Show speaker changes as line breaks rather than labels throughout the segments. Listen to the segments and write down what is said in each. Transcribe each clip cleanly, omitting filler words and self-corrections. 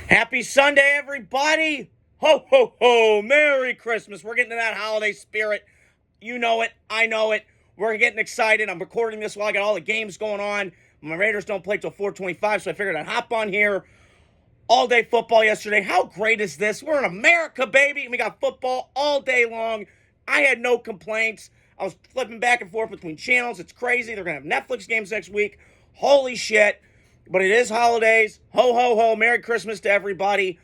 Happy Sunday, everybody! Ho, ho, ho! Merry Christmas. We're getting to that holiday spirit. You know it. I know it. We're getting excited. I'm recording this while I got all the games going on. My Raiders don't play till 4:25, so I figured I'd hop on here. All day football yesterday. How great is this? We're in America, baby, and we got football all day long. I had no complaints. I was flipping back and forth between channels. It's crazy. They're going to have Netflix games next week. Holy shit. But it is holidays. Ho, ho, ho. Merry Christmas to everybody.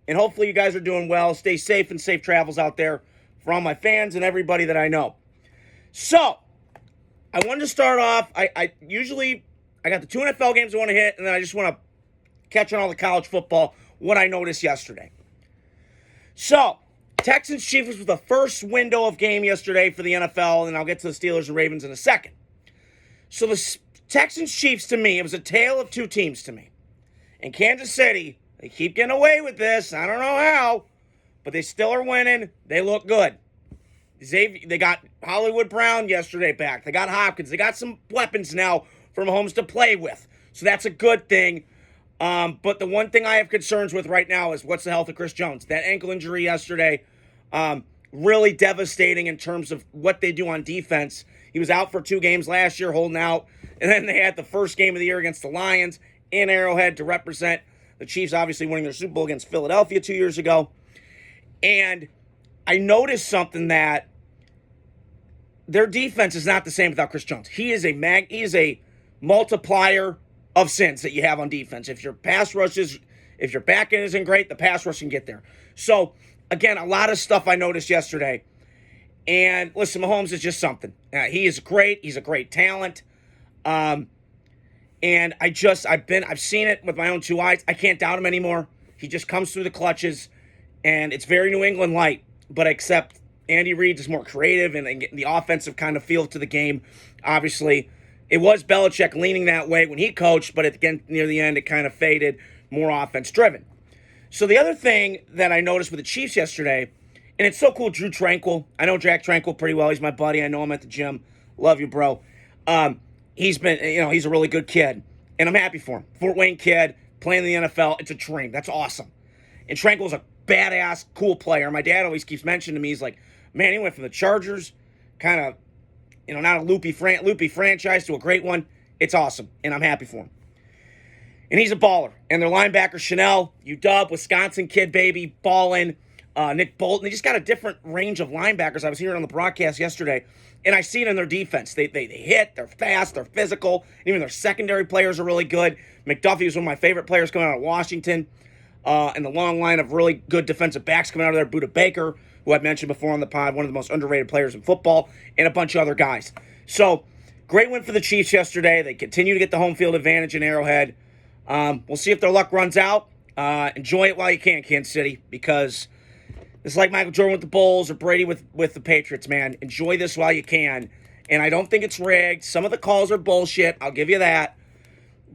And hopefully you guys are doing well. Stay safe and safe travels out there for all my fans and everybody that I know. So, I wanted to start off. I got the two NFL games I want to hit, and then I just want to catch on all the college football, what I noticed yesterday. So, Texans Chiefs was the first window of game yesterday for the NFL, and I'll get to the Steelers and Ravens in a second. So the Texans Chiefs, to me, it was a tale of two teams to me. In Kansas City, they keep getting away with this. I don't know how, but they still are winning. They look good. They got Hollywood Brown yesterday back. They got Hopkins. They got some weapons now for Mahomes to play with. So that's a good thing. But the one thing I have concerns with right now is what's the health of Chris Jones. That ankle injury yesterday, really devastating in terms of what they do on defense. He was out for 2 games last year, holding out. And then they had the first game of the year against the Lions in Arrowhead to represent the Chiefs, obviously winning their Super Bowl against Philadelphia 2 years ago. And I noticed something that their defense is not the same without Chris Jones. He is a multiplier of sins that you have on defense. If your back end isn't great, the pass rush can get there. So, again, a lot of stuff I noticed yesterday. And listen, Mahomes is just something. He is great. He's a great talent. And I've seen it with my own 2 eyes. I can't doubt him anymore. He just comes through the clutches, and it's very New England light. But except Andy Reid is more creative and getting the offensive kind of feel to the game. Obviously, it was Belichick leaning that way when he coached, but again, near the end, it kind of faded, more offense-driven. So the other thing that I noticed with the Chiefs yesterday, and it's so cool, Drew Tranquil. I know Jack Tranquil pretty well. He's my buddy. I know him at the gym. Love you, bro. He's a really good kid, and I'm happy for him. Fort Wayne kid, playing in the NFL, it's a dream. That's awesome. And Tranquil's a badass, cool player. My dad always keeps mentioning to me, he's like, man, he went from the Chargers, kind of, not a loopy franchise to a great one. It's awesome, and I'm happy for him. And he's a baller. And their linebacker, Chanel, UW, Wisconsin kid, baby, balling. Nick Bolton. They just got a different range of linebackers. I was hearing on the broadcast yesterday, and I see it in their defense. They hit, they're fast, they're physical. Even their secondary players are really good. McDuffie was one of my favorite players coming out of Washington. And the long line of really good defensive backs coming out of there. Buda Baker, who I've mentioned before on the pod, one of the most underrated players in football, and a bunch of other guys. So, great win for the Chiefs yesterday. They continue to get the home field advantage in Arrowhead. We'll see if their luck runs out. Enjoy it while you can, Kansas City, because it's like Michael Jordan with the Bulls or Brady with the Patriots, man. Enjoy this while you can. And I don't think it's rigged. Some of the calls are bullshit. I'll give you that.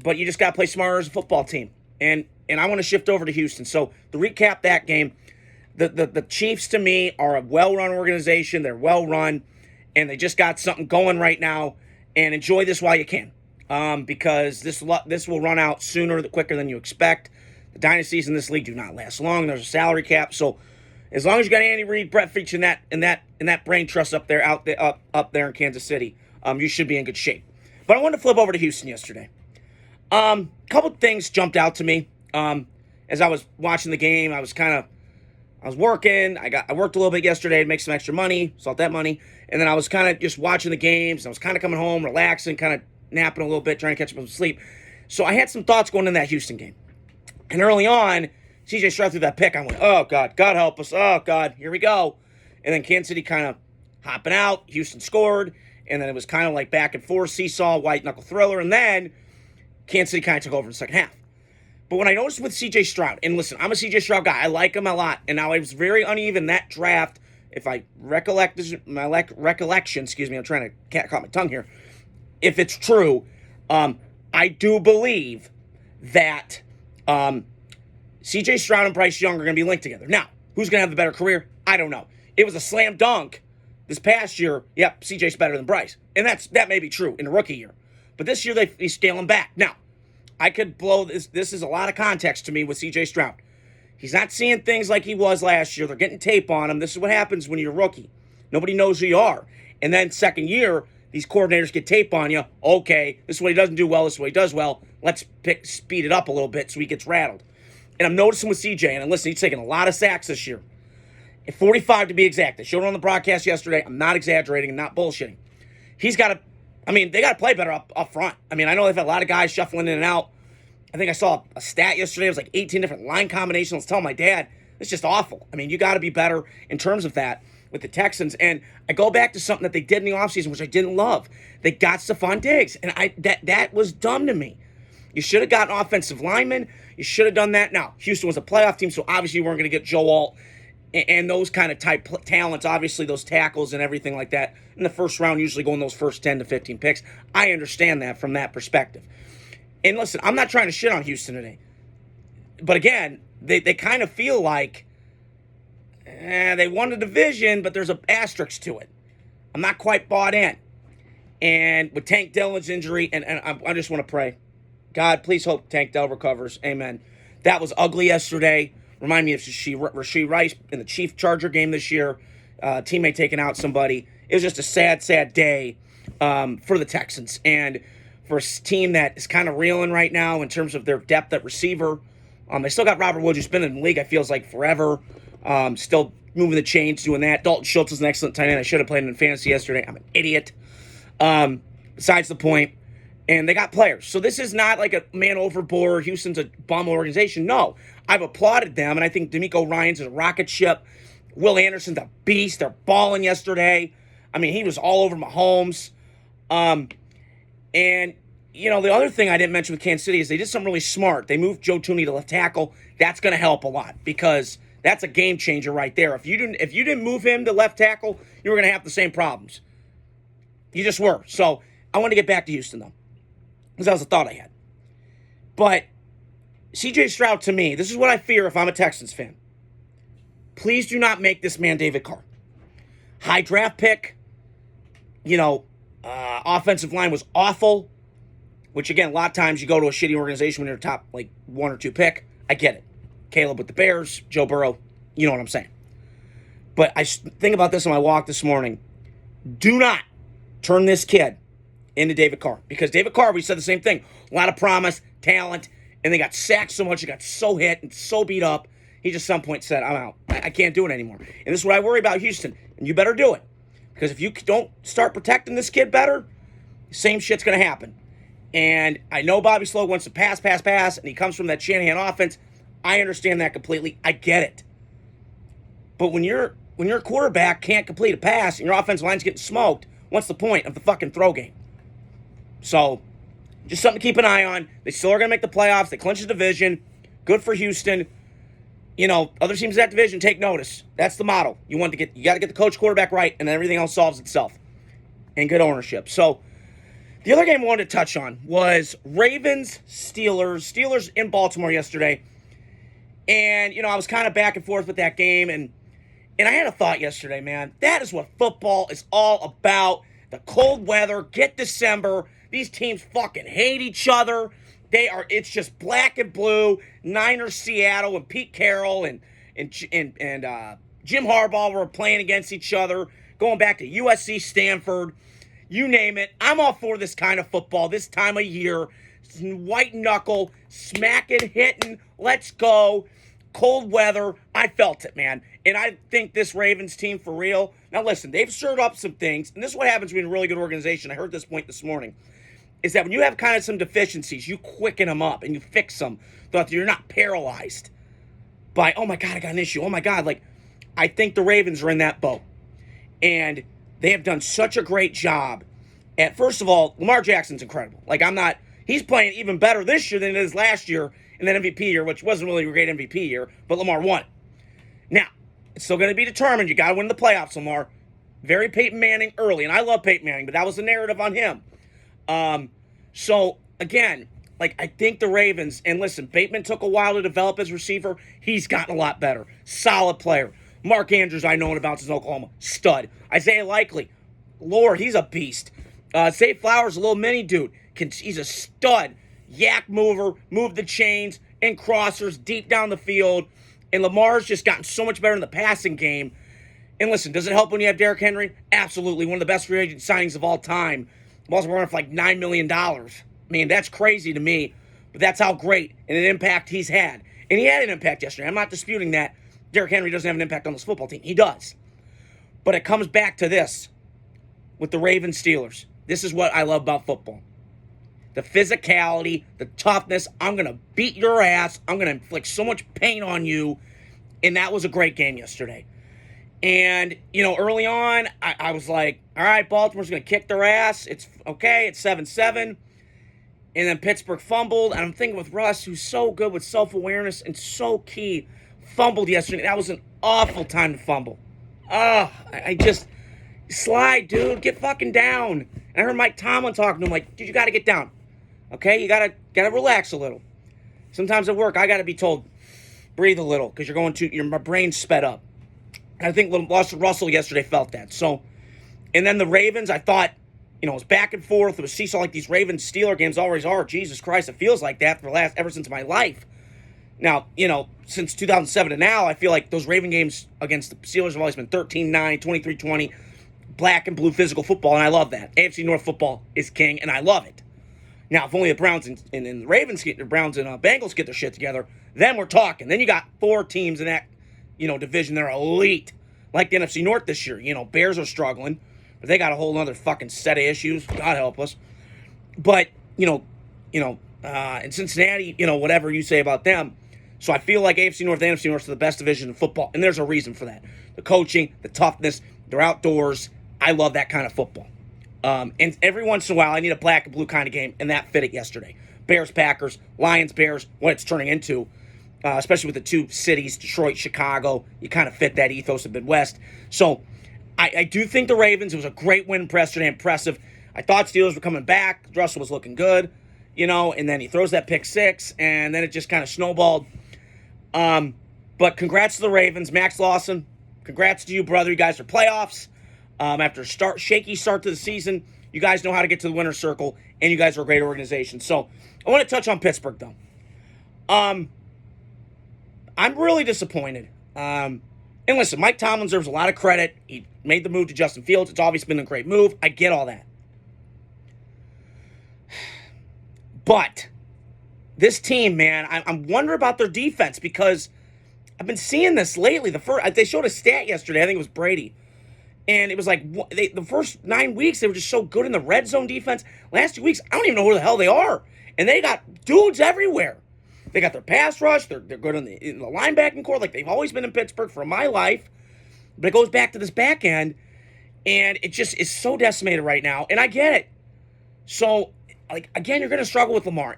But you just got to play smarter as a football team. And I want to shift over to Houston. So, to recap that game, the Chiefs, to me, are a well-run organization. They're well-run, and they just got something going right now. And enjoy this while you can, because this will run out quicker than you expect. The dynasties in this league do not last long. There's a salary cap, so as long as you got Andy Reid, Brett Veach, and that brain trust up there in Kansas City, you should be in good shape. But I wanted to flip over to Houston yesterday. A couple things jumped out to me as I was watching the game. I was working. I worked a little bit yesterday to make some extra money, salt that money. And then I was kind of just watching the games. I was kind of coming home, relaxing, kind of napping a little bit, trying to catch up on some sleep. So I had some thoughts going in that Houston game. And early on, CJ Stroud threw that pick. I went, oh, God help us. Oh, God, here we go. And then Kansas City kind of hopping out. Houston scored. And then it was kind of like back and forth, seesaw, white knuckle thriller. And then Kansas City kind of took over in the second half. But what I noticed with C.J. Stroud, and listen, I'm a C.J. Stroud guy. I like him a lot. And now it was very uneven, that draft. If I recollect my recollection, I'm trying to can't caught my tongue here. If it's true, I do believe that C.J. Stroud and Bryce Young are going to be linked together. Now, who's going to have the better career? I don't know. It was a slam dunk this past year. Yep, C.J.'s better than Bryce. And that may be true in the rookie year. But this year, they scale him back. Now, I could blow this. This is a lot of context to me with C.J. Stroud. He's not seeing things like he was last year. They're getting tape on him. This is what happens when you're a rookie. Nobody knows who you are. And then second year, these coordinators get tape on you. Okay, this is what he doesn't do well. This is what he does well. Let's speed it up a little bit so he gets rattled. And I'm noticing with CJ, and listen, he's taking a lot of sacks this year. 45 to be exact. They showed it on the broadcast yesterday. I'm not exaggerating and not bullshitting. He's got to, they got to play better up front. I know they've had a lot of guys shuffling in and out. I think I saw a stat yesterday. It was like 18 different line combinations. I was telling my dad, it's just awful. You got to be better in terms of that with the Texans. And I go back to something that they did in the offseason, which I didn't love. They got Stephon Diggs, and that was dumb to me. You should have gotten offensive linemen. You should have done that. Now, Houston was a playoff team, so obviously you weren't going to get Joe Alt and those kind of type talents, obviously those tackles and everything like that in the first round, usually going those first 10 to 15 picks. I understand that from that perspective. And listen, I'm not trying to shit on Houston today. But again, they kind of feel like they won the division, but there's an asterisk to it. I'm not quite bought in. And with Tank Dillon's injury, and I just want to pray. God, please hope Tank Dell recovers. Amen. That was ugly yesterday. Remind me of Rashee Rice in the Chief Charger game this year. Teammate taking out somebody. It was just a sad, sad day for the Texans. And for a team that is kind of reeling right now in terms of their depth at receiver. They still got Robert Woods, who's been in the league, I feels like, forever. Still moving the chains, doing that. Dalton Schultz is an excellent tight end. I should have played him in fantasy yesterday. I'm an idiot. Besides the point. And they got players. So this is not like a man overboard, Houston's a bum organization. No. I've applauded them, and I think D'Amico Ryans is a rocket ship. Will Anderson's a beast. They're balling yesterday. He was all over Mahomes. And, the other thing I didn't mention with Kansas City is they did something really smart. They moved Joe Tooney to left tackle. That's going to help a lot because that's a game changer right there. If you didn't move him to left tackle, you were going to have the same problems. You just were. So I want to get back to Houston, though, because that was a thought I had. But C.J. Stroud, to me, this is what I fear if I'm a Texans fan. Please do not make this man David Carr. High draft pick. Offensive line was awful. Which, again, a lot of times you go to a shitty organization when you're top, 1 or 2 pick. I get it. Caleb with the Bears, Joe Burrow, you know what I'm saying. But I think about this on my walk this morning. Do not turn this kid into David Carr. Because David Carr, we said the same thing. A lot of promise, talent, and they got sacked so much, he got so hit and so beat up, he just at some point said, I'm out. I can't do it anymore. And this is what I worry about Houston. And you better do it. Because if you don't start protecting this kid better, same shit's going to happen. And I know Bobby Slow wants to pass, and he comes from that Shanahan offense. I understand that completely. I get it. But when your quarterback can't complete a pass and your offensive line's getting smoked, what's the point of the fucking throw game? So, just something to keep an eye on. They still are going to make the playoffs. They clinched the division. Good for Houston. Other teams in that division take notice. That's the model. You got to get the coach quarterback right, and then everything else solves itself. And good ownership. So, the other game I wanted to touch on was Ravens-Steelers. Steelers in Baltimore yesterday. And, I was kind of back and forth with that game. And I had a thought yesterday, man. That is what football is all about. The cold weather, get December. These teams fucking hate each other. It's just black and blue. Niners, Seattle, and Pete Carroll and Jim Harbaugh were playing against each other. Going back to USC, Stanford. You name it. I'm all for this kind of football this time of year. White knuckle, smacking, hitting, let's go. Cold weather. I felt it, man. And I think this Ravens team, for real. Now, listen, they've stirred up some things. And this is what happens when you're a really good organization. I heard this point this morning. Is that when you have kind of some deficiencies, you quicken them up and you fix them. So that you're not paralyzed by, oh my God, I got an issue. Oh my God. I think the Ravens are in that boat. And they have done such a great job at, first of all, Lamar Jackson's incredible. He's playing even better this year than it is last year in that MVP year, which wasn't really a great MVP year, but Lamar won it. Now, it's still going to be determined. You got to win the playoffs, Lamar. Very Peyton Manning early, and I love Peyton Manning, but that was the narrative on him. So, again, I think the Ravens, and listen, Bateman took a while to develop as receiver. He's gotten a lot better. Solid player. Mark Andrews, I know about since Oklahoma. Stud. Isaiah Likely. Lord, he's a beast. Zay Flowers, a little mini dude. He's a stud. Yak mover. Move the chains and crossers deep down the field. And Lamar's just gotten so much better in the passing game. And listen, does it help when you have Derrick Henry? Absolutely. One of the best free agent signings of all time. Baltimore running for like $9 million. I mean, that's crazy to me. But that's how great and an impact he's had. And he had an impact yesterday. I'm not disputing that. Derrick Henry doesn't have an impact on this football team. He does. But it comes back to this with the Ravens Steelers. This is what I love about football. The physicality, the toughness. I'm going to beat your ass. I'm going to inflict so much pain on you. And that was a great game yesterday. And, early on, I was like, all right, Baltimore's going to kick their ass. It's okay. It's 7-7. And then Pittsburgh fumbled. And I'm thinking with Russ, who's so good with self-awareness and so key, fumbled yesterday. That was an awful time to fumble. I just, slide, dude. Get fucking down. And I heard Mike Tomlin talking to him like, dude, you got to get down. Okay? You got to relax a little. Sometimes at work, I got to be told, breathe a little because my brain's sped up. And I think Russell yesterday felt that. So, and then the Ravens, I thought, it was back and forth. It was seesaw like these Ravens-Steeler games always are. Jesus Christ, it feels like that ever since my life. Now, since 2007 to now, I feel like those Raven games against the Steelers have always been 13-9, 23-20, black and blue physical football, and I love that. AFC North football is king, and I love it. Now, if only the Browns and the Ravens the Browns and Bengals get their shit together, then we're talking. Then you got 4 teams in that, division. They're elite, like the NFC North this year. Bears are struggling, but they got a whole other fucking set of issues. God help us. But in Cincinnati, whatever you say about them. So I feel like AFC North and NFC North are the best division in football, and there's a reason for that. The coaching, the toughness, they're outdoors. I love that kind of football. And every once in a while, I need a black and blue kind of game, and that fit it yesterday. Bears, Packers, Lions, Bears, what it's turning into, especially with the 2 cities, Detroit, Chicago. You kind of fit that ethos of Midwest. So I do think the Ravens, it was a great win yesterday, impressive. I thought Steelers were coming back. Russell was looking good, and then he throws that pick 6, and then it just kind of snowballed. But congrats to the Ravens. Max Lawson, congrats to you, brother. You guys are playoffs. After a shaky start to the season, you guys know how to get to the winner's circle, and you guys are a great organization. So I want to touch on Pittsburgh, though. I'm really disappointed. And listen, Mike Tomlin deserves a lot of credit. He made the move to Justin Fields. It's obviously been a great move. I get all that. But this team, man, I'm wondering about their defense because I've been seeing this lately. They showed a stat yesterday. I think it was Brady. And it was like the first 9 weeks, they were just so good in the red zone defense. Last 2 weeks, I don't even know who the hell they are. And they got dudes everywhere. They got their pass rush. They're good in the linebacking core like they've always been in Pittsburgh for my life. But it goes back to this back end. And it just is so decimated right now. And I get it. So, again, you're going to struggle with Lamar.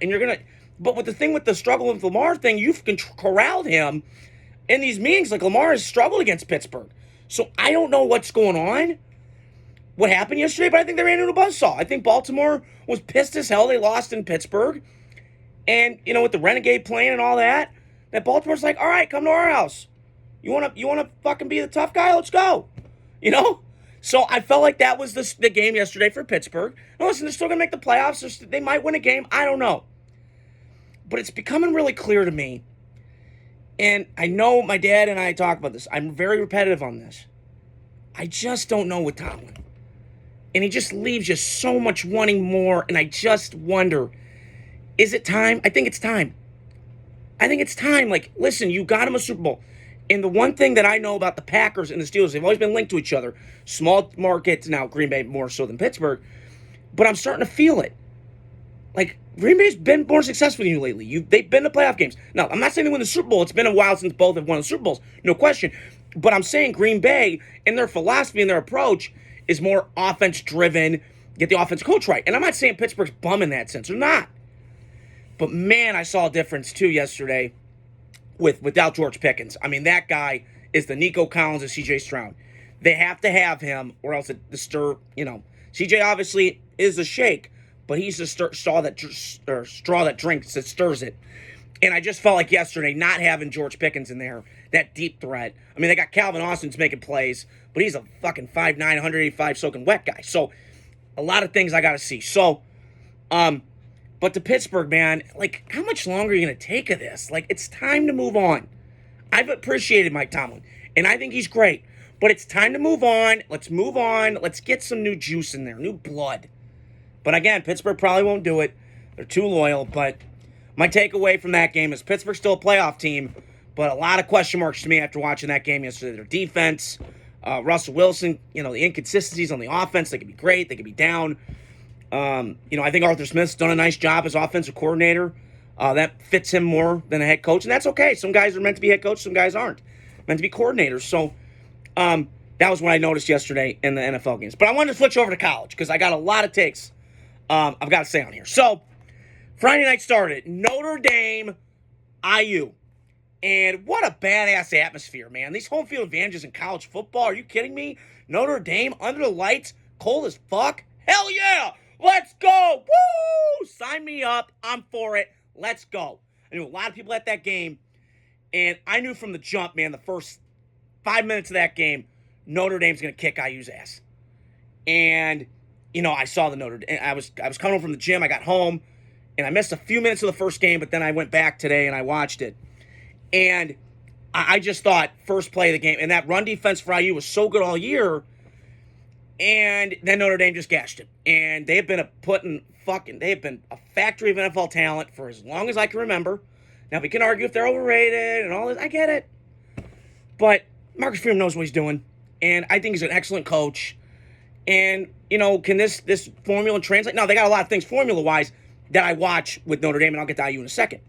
But with the struggle with Lamar thing, you've corralled him in these meetings. Like, Lamar has struggled against Pittsburgh. So I don't know what's going on, what happened yesterday, but I think they ran into a buzzsaw. I think Baltimore was pissed as hell they lost in Pittsburgh. And, with the Renegade plan and all that Baltimore's like, all right, come to our house. You wanna fucking be the tough guy? Let's go. So I felt like that was the game yesterday for Pittsburgh. Now listen, they're still going to make the playoffs. They might win a game. I don't know. But it's becoming really clear to me. And I know my dad and I talk about this. I'm very repetitive on this. I just don't know with Tomlin. And he just leaves you so much wanting more. And I just wonder, is it time? I think it's time. Like, listen, you got him a Super Bowl. And the one thing that I know about the Packers and the Steelers, they've always been linked to each other. Small markets, now Green Bay more so than Pittsburgh. But I'm starting to feel it. Like, Green Bay's been more successful than you lately. They've been to playoff games. Now, I'm not saying they win the Super Bowl. It's been a while since both have won the Super Bowls. No question. But I'm saying Green Bay, and their philosophy and their approach, is more offense-driven. Get the offense coach right. And I'm not saying Pittsburgh's bum in that sense. They're not. But, man, I saw a difference, too, yesterday without George Pickens. I mean, that guy is the Nico Collins of C.J. Stroud. They have to have him, or else the stir, C.J. obviously is a shake, but he's the straw that drinks, that stirs it. And I just felt like yesterday, not having George Pickens in there, that deep threat. I mean, they got Calvin Austin's making plays, but he's a fucking 5'9", 185 soaking wet guy. So, a lot of things I got to see. So, but to Pittsburgh, man, like, how much longer are you going to take of this? Like, it's time to move on. I've appreciated Mike Tomlin, and I think he's great. But it's time to move on. Let's move on. Let's get some new juice in there, new blood. But again, Pittsburgh probably won't do it. They're too loyal. But my takeaway from that game is Pittsburgh's still a playoff team, but a lot of question marks to me after watching that game yesterday. Their defense, Russell Wilson, the inconsistencies on the offense. They could be great. They could be down. I think Arthur Smith's done a nice job as offensive coordinator. That fits him more than a head coach, and that's okay. Some guys are meant to be head coach, some guys aren't meant to be coordinators. So that was what I noticed yesterday in the NFL games. But I wanted to switch over to college because I got a lot of takes I've got to say on here. So Friday night started, Notre Dame, IU. And what a badass atmosphere, man. These home field advantages in college football, are you kidding me? Notre Dame, under the lights, cold as fuck. Hell yeah! Let's go! Woo! Sign me up. I'm for it. Let's go. I knew a lot of people at that game, and I knew from the jump, man, the first 5 minutes of that game, Notre Dame's going to kick IU's ass. And, I saw the Notre Dame. I was coming home from the gym. I got home, and I missed a few minutes of the first game, but then I went back today and I watched it. And I just thought, first play of the game, and that run defense for IU was so good all year, and then Notre Dame just gashed it. And they have been a factory of NFL talent for as long as I can remember. Now, we can argue if they're overrated and all this. I get it. But Marcus Freeman knows what he's doing, and I think he's an excellent coach. And, can this formula translate? No, they got a lot of things formula-wise that I watch with Notre Dame, and I'll get to IU in a second.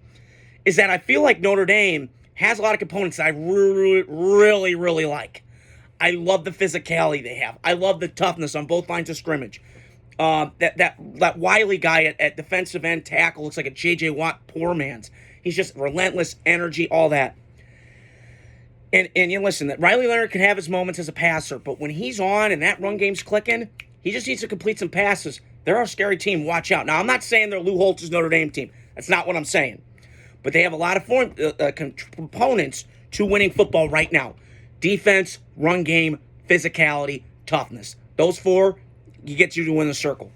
Is that I feel like Notre Dame has a lot of components that I really, really, really like. I love the physicality they have. I love the toughness on both lines of scrimmage. That Wiley guy at defensive end tackle looks like a J.J. Watt poor man's. He's just relentless, energy, all that. And listen, that Riley Leonard can have his moments as a passer, but when he's on and that run game's clicking, he just needs to complete some passes. They're a scary team. Watch out. Now, I'm not saying they're Lou Holtz's Notre Dame team. That's not what I'm saying. But they have a lot of components to winning football right now. Defense, run game, physicality, toughness. Those four, get you to win the circle.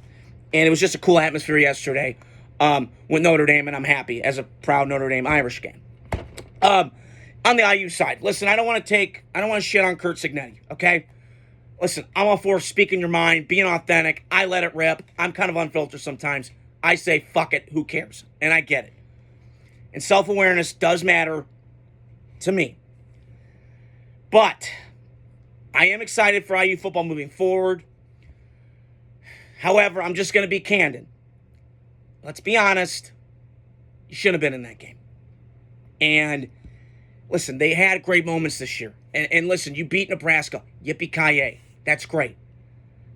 And it was just a cool atmosphere yesterday with Notre Dame, and I'm happy as a proud Notre Dame Irish fan. On the IU side, listen, I don't want to shit on Curt Cignetti, okay? Listen, I'm all for speaking your mind, being authentic. I let it rip. I'm kind of unfiltered sometimes. I say, fuck it, who cares? And I get it. And self-awareness does matter to me. But I am excited for IU football moving forward. However, I'm just going to be candid. Let's be honest. You shouldn't have been in that game. And listen, they had great moments this year. And listen, you beat Nebraska. Yippee-ki-yay. That's great.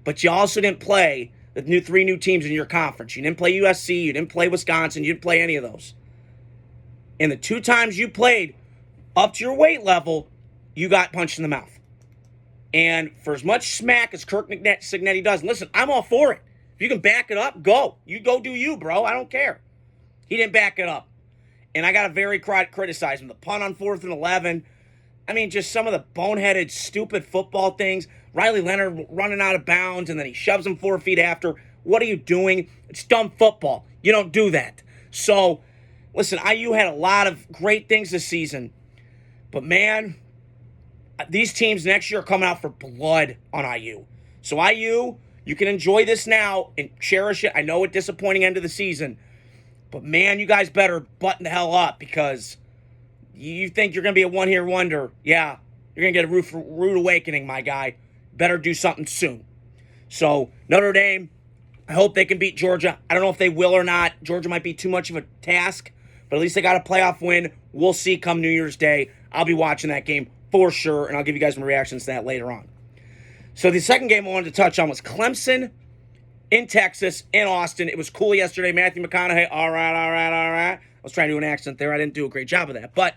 But you also didn't play the three new teams in your conference. You didn't play USC. You didn't play Wisconsin. You didn't play any of those. And the 2 times you played up to your weight level, you got punched in the mouth. And for as much smack as Curt Cignetti does, listen, I'm all for it. If you can back it up, go. You go do you, bro. I don't care. He didn't back it up. And I got to very criticize him. The punt on 4th and 11. I mean, just some of the boneheaded, stupid football things. Riley Leonard running out of bounds, and then he shoves him 4 feet after. What are you doing? It's dumb football. You don't do that. So, listen, IU had a lot of great things this season. But, man, these teams next year are coming out for blood on IU. So, IU, you can enjoy this now and cherish it. I know it's a disappointing end of the season. But, man, you guys better button the hell up because you think you're going to be a one-year wonder. Yeah, you're going to get a rude awakening, my guy. Better do something soon. So, Notre Dame, I hope they can beat Georgia. I don't know if they will or not. Georgia might be too much of a task, but at least they got a playoff win. We'll see come New Year's Day. I'll be watching that game for sure, and I'll give you guys my reactions to that later on. So, the second game I wanted to touch on was Clemson in Texas, in Austin. It was cool yesterday. Matthew McConaughey, all right. I was trying to do an accent there. I didn't do a great job of that, but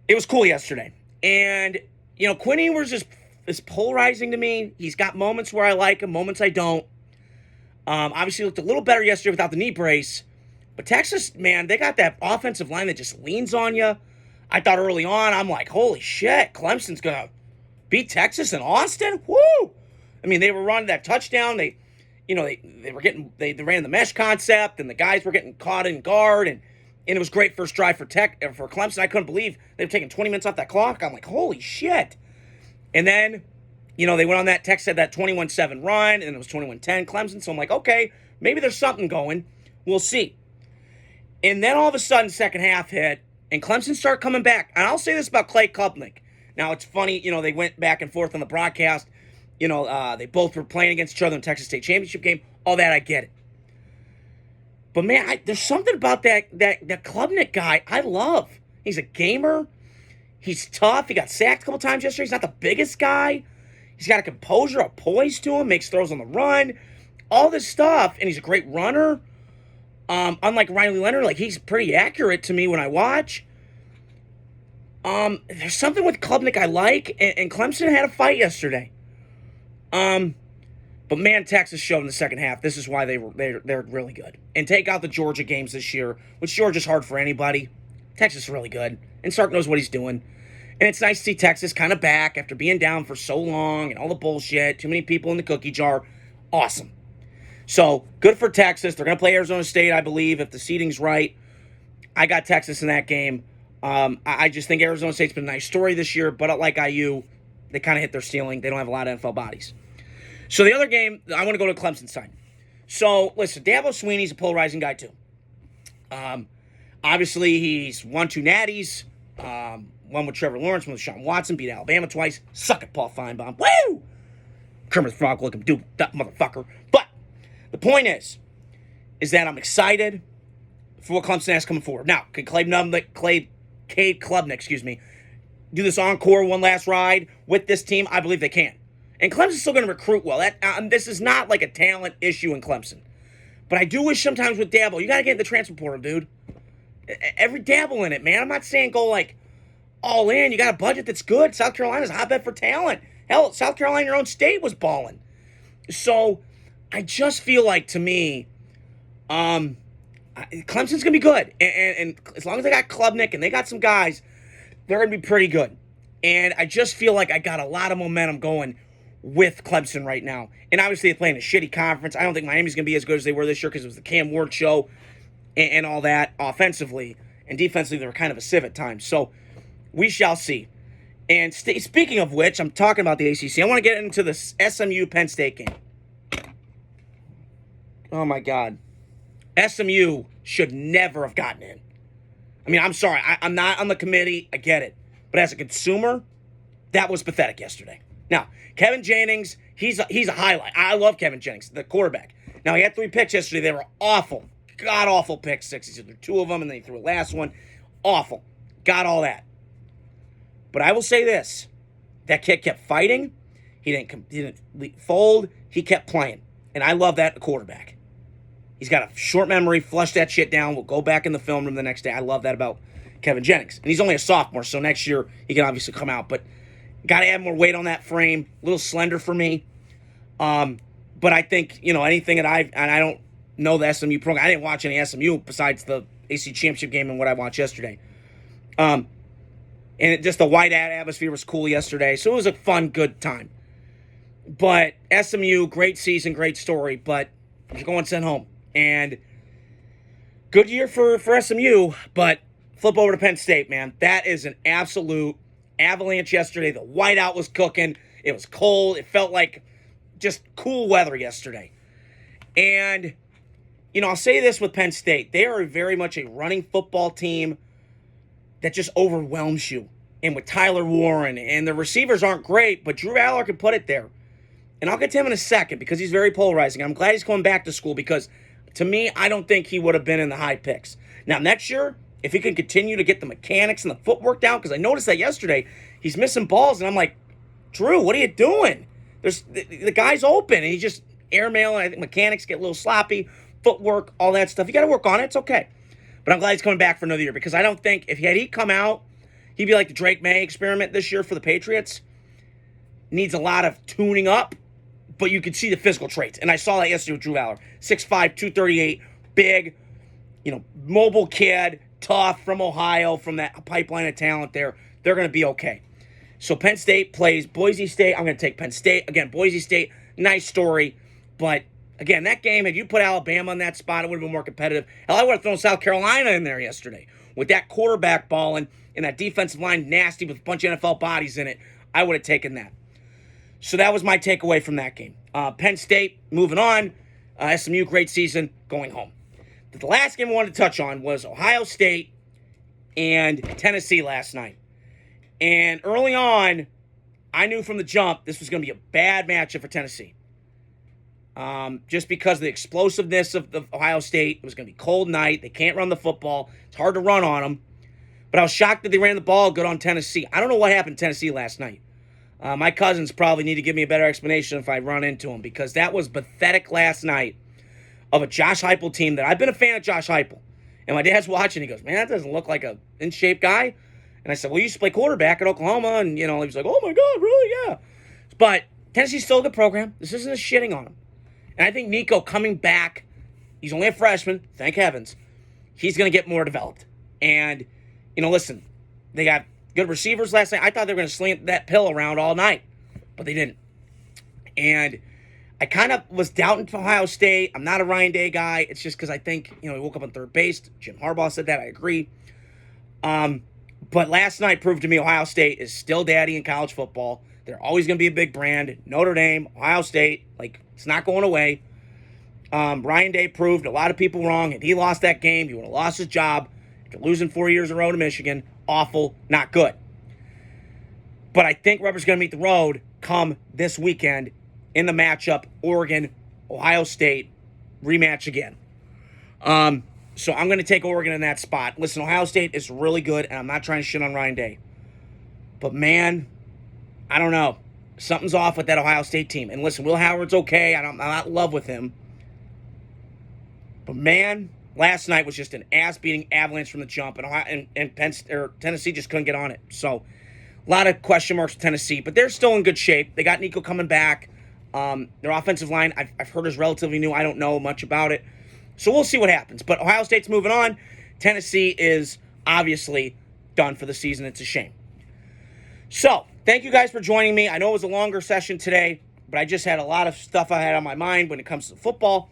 it was cool yesterday. And, Quinn Ewers is polarizing to me. He's got moments where I like him, moments I don't. Obviously looked a little better yesterday without the knee brace. But Texas, man, they got that offensive line that just leans on you. I thought early on, I'm like, holy shit, Clemson's going to beat Texas in Austin? Woo! I mean, they were running that touchdown. They ran the mesh concept, and the guys were getting caught in guard, and And it was great first drive for Clemson. I couldn't believe they were taking 20 minutes off that clock. I'm like, holy shit. And then, they went on that Tech said that 21-7 run, and it was 21-10 Clemson. So I'm like, okay, maybe there's something going. We'll see. And then all of a sudden, second half hit, and Clemson started coming back. And I'll say this about Clay Klubnik. Now, it's funny, they went back and forth on the broadcast. They both were playing against each other in the Texas State Championship game. All that, I get it. But, man, there's something about that Klubnik guy I love. He's a gamer. He's tough. He got sacked a couple times yesterday. He's not the biggest guy. He's got a composure, a poise to him, makes throws on the run, all this stuff. And he's a great runner. Unlike Riley Leonard, he's pretty accurate to me when I watch. There's something with Klubnik I like, and Clemson had a fight yesterday. But man, Texas showed in the second half. This is why they're really good. And take out the Georgia games this year, which Georgia's hard for anybody. Texas is really good, and Sark knows what he's doing. And it's nice to see Texas kind of back after being down for so long and all the bullshit. Too many people in the cookie jar. Awesome. So, good for Texas. They're going to play Arizona State, I believe, if the seeding's right. I got Texas in that game. I just think Arizona State's been a nice story this year, but like IU, they kind of hit their ceiling. They don't have a lot of NFL bodies. So, the other game, I want to go to Clemson side. So, listen, Dabo Swinney's a polarizing guy, too. Obviously, he's won 2 natties. One with Trevor Lawrence, one with Sean Watson, beat Alabama twice. Suck it, Paul Feinbaum. Woo! Kermit the Frog, look him, dude, that motherfucker. But the point is that I'm excited for what Clemson has coming forward. Now, can Cade Klubnik, do this encore one last ride with this team? I believe they can. And Clemson's still going to recruit well. This is not like a talent issue in Clemson. But I do wish sometimes with Dabo, you got to get in the transfer portal, dude. Every dabble in it, man. I'm not saying go all in. You got a budget that's good. South Carolina's a hotbed for talent. Hell, South Carolina, your own state, was balling. So I just feel like, to me, Clemson's going to be good. And as long as they got Klubnik and they got some guys, they're going to be pretty good. And I just feel like I got a lot of momentum going with Clemson right now. And obviously they're playing a shitty conference. I don't think Miami's going to be as good as they were this year because it was the Cam Ward show and all that offensively. And defensively, they were kind of a sieve at times. So we shall see. And speaking of which, I'm talking about the ACC. I want to get into the SMU Penn State game. Oh, my God. SMU should never have gotten in. I mean, I'm sorry. I'm not on the committee. I get it. But as a consumer, that was pathetic yesterday. Now, Kevin Jennings, he's a highlight. I love Kevin Jennings, the quarterback. Now, he had 3 picks yesterday. They were awful. God-awful pick sixes. He threw 2 of them, and then he threw a last one. Awful. Got all that. But I will say this. That kid kept fighting. He didn't fold. He kept playing. And I love that quarterback. He's got a short memory. Flush that shit down. We'll go back in the film room the next day. I love that about Kevin Jennings. And he's only a sophomore, so next year he can obviously come out. But got to add more weight on that frame. A little slender for me. But I think, anything that I don't know the SMU program. I didn't watch any SMU besides the AC Championship game and what I watched yesterday. And just the white atmosphere was cool yesterday. So it was a fun, good time. But SMU, great season, great story. But you're going sent home. And good year for SMU. But flip over to Penn State, man. That is an absolute avalanche yesterday. The whiteout was cooking. It was cold. It felt like just cool weather yesterday. And, I'll say this with Penn State. They are very much a running football team that just overwhelms you. And with Tyler Warren, and the receivers aren't great, but Drew Aller can put it there. And I'll get to him in a second because he's very polarizing. I'm glad he's going back to school because, to me, I don't think he would have been in the high picks. Now, next year, if he can continue to get the mechanics and the footwork down, because I noticed that yesterday, he's missing balls, and I'm like, Drew, what are you doing? The guy's open, and he's just airmailing. I think mechanics get a little sloppy, footwork, all that stuff. You got to work on it. It's okay. But I'm glad he's coming back for another year because I don't think if he come out, he'd be like the Drake May experiment this year for the Patriots. Needs a lot of tuning up, but you could see the physical traits. And I saw that yesterday with Drew Aller. 6'5", 238, big, mobile kid, tough, from Ohio, from that pipeline of talent there. They're going to be okay. So Penn State plays Boise State. I'm going to take Penn State. Again, Boise State, nice story. But Again, that game, had you put Alabama on that spot, it would have been more competitive. Hell, I would have thrown South Carolina in there yesterday. With that quarterback balling and that defensive line nasty with a bunch of NFL bodies in it, I would have taken that. So that was my takeaway from that game. Penn State, moving on. SMU, great season, going home. The last game I wanted to touch on was Ohio State and Tennessee last night. And early on, I knew from the jump this was going to be a bad matchup for Tennessee. Just because of the explosiveness of Ohio State. It was going to be a cold night. They can't run the football. It's hard to run on them. But I was shocked that they ran the ball good on Tennessee. I don't know what happened to Tennessee last night. My cousins probably need to give me a better explanation if I run into them, because that was pathetic last night of a Josh Heupel team that I've been a fan of Josh Heupel. And my dad's watching. He goes, man, that doesn't look like a in-shape guy. And I said, well, you used to play quarterback at Oklahoma. And, he was like, oh, my God, really? Yeah. But Tennessee's still a good program. This isn't a shitting on him. And I think Nico coming back, he's only a freshman, thank heavens, he's going to get more developed. And, listen, they got good receivers last night. I thought they were going to sling that pill around all night, but they didn't. And I kind of was doubting Ohio State. I'm not a Ryan Day guy. It's just because I think, he woke up on third base. Jim Harbaugh said that. I agree. But last night proved to me Ohio State is still daddy in college football. They're always going to be a big brand. Notre Dame, Ohio State, it's not going away. Ryan Day proved a lot of people wrong. If he lost that game, he would have lost his job. After losing 4 years in a row to Michigan, awful, not good. But I think rubber's going to meet the road come this weekend in the matchup, Oregon, Ohio State, rematch again. So I'm going to take Oregon in that spot. Listen, Ohio State is really good, and I'm not trying to shit on Ryan Day. But, man, I don't know. Something's off with that Ohio State team. And listen, Will Howard's okay. I'm not in love with him. But, man, last night was just an ass-beating avalanche from the jump. And Tennessee just couldn't get on it. So, a lot of question marks with Tennessee. But they're still in good shape. They got Nico coming back. Their offensive line, I've heard, is relatively new. I don't know much about it. So, we'll see what happens. But Ohio State's moving on. Tennessee is obviously done for the season. It's a shame. So, thank you guys for joining me. I know it was a longer session today, but I just had a lot of stuff I had on my mind when it comes to football.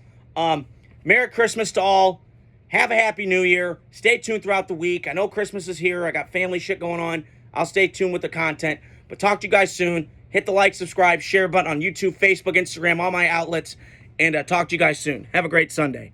Merry Christmas to all. Have a Happy New Year. Stay tuned throughout the week. I know Christmas is here. I got family shit going on. I'll stay tuned with the content. But talk to you guys soon. Hit the like, subscribe, share button on YouTube, Facebook, Instagram, all my outlets. And talk to you guys soon. Have a great Sunday.